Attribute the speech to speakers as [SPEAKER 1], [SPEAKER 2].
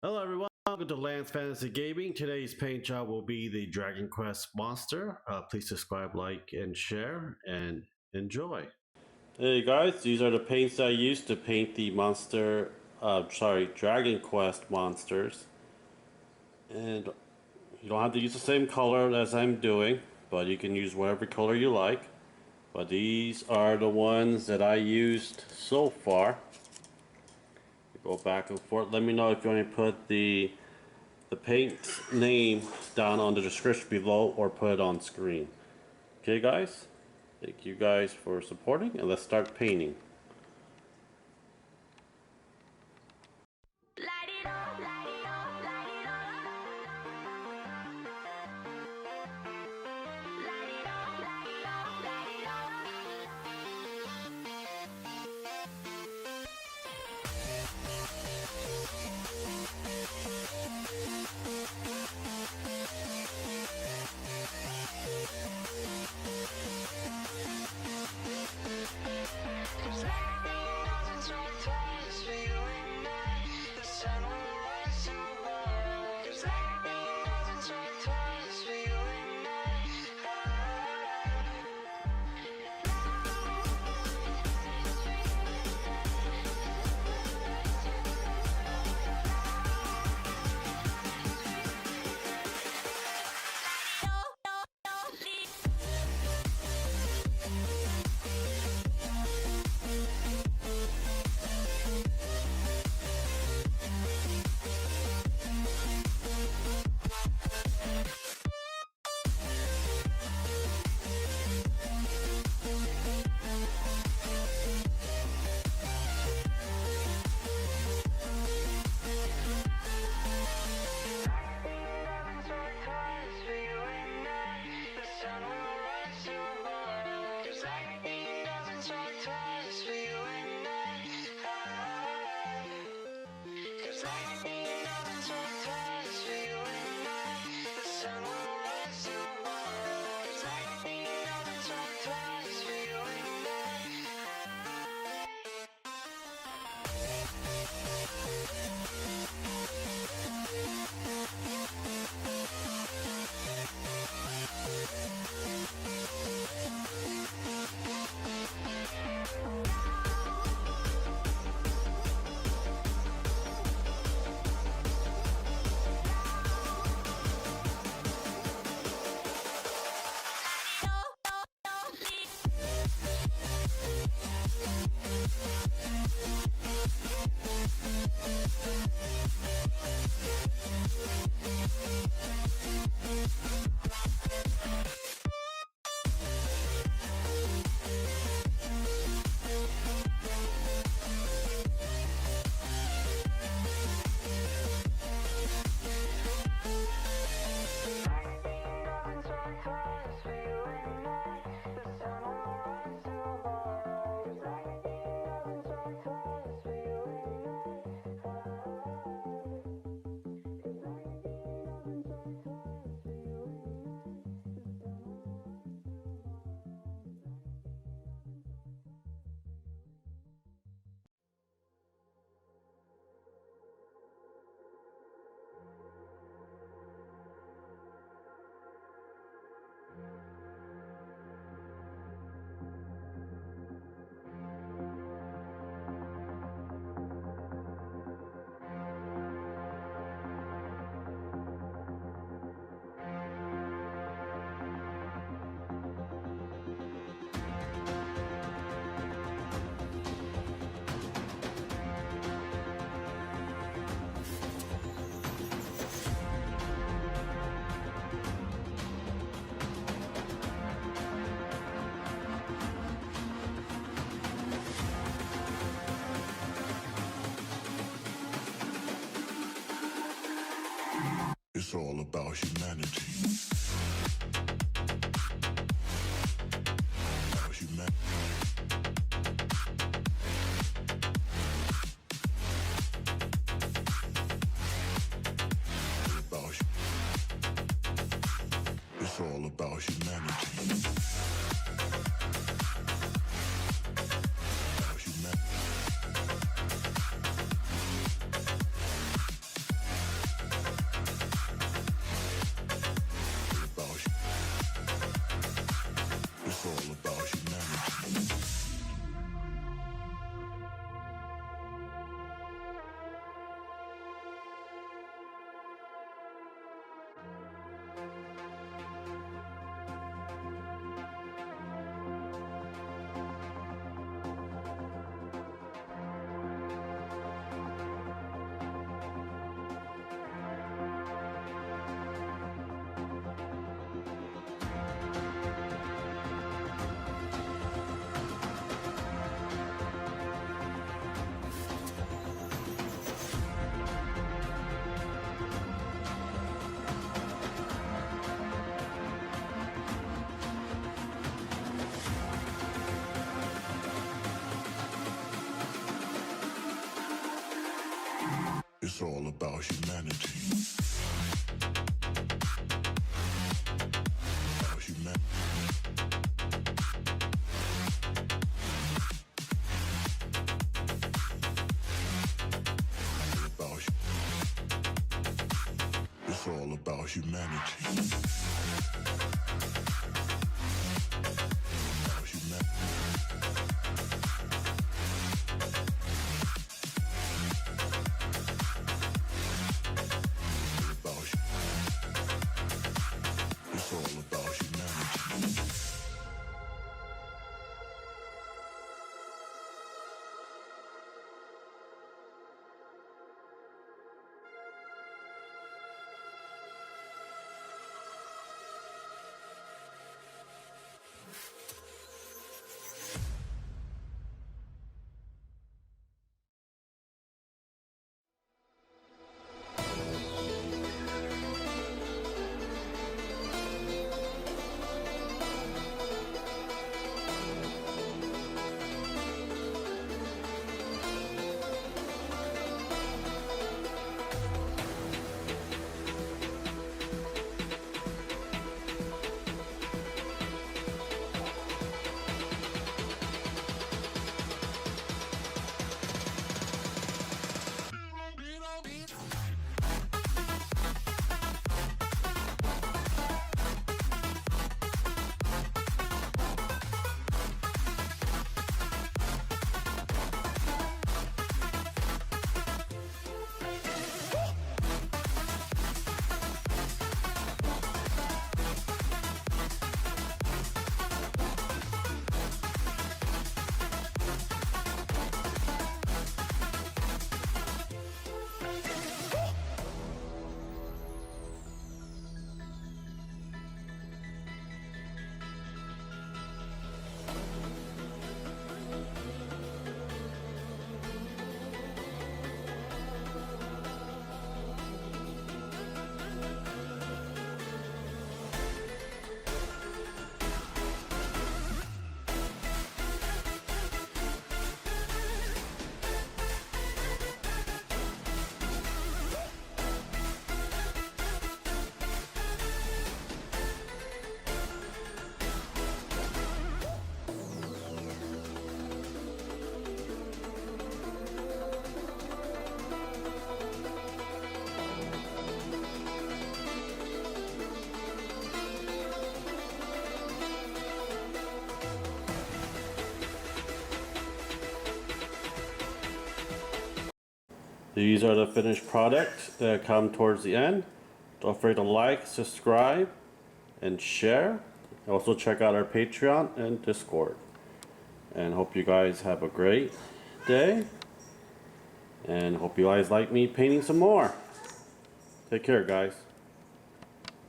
[SPEAKER 1] Hello everyone, welcome to Lance Fantasy Gaming. Today's paint job will be the Dragon Quest monster. Please subscribe, like, and share, and enjoy. Hey guys, these are the paints I used to paint the Dragon Quest monsters. And you don't have to use the same color as I'm doing, but you can use whatever color you like. But these are the ones that I used so far. Go back and forth. Let me know if you want to put the paint name down on the description below or put it on screen. Okay guys, thank you guys for supporting, and let's start painting.
[SPEAKER 2] It's all about humanity. About humanity. It's all about humanity. About humanity. It's all about humanity. About humanity. It's all about humanity. About humanity. It's all about humanity.
[SPEAKER 1] These are the finished products that come towards the end. Don't forget to like, subscribe, and share. Also check out our Patreon and Discord. And hope you guys have a great day. And hope you guys like me painting some more. Take care, guys.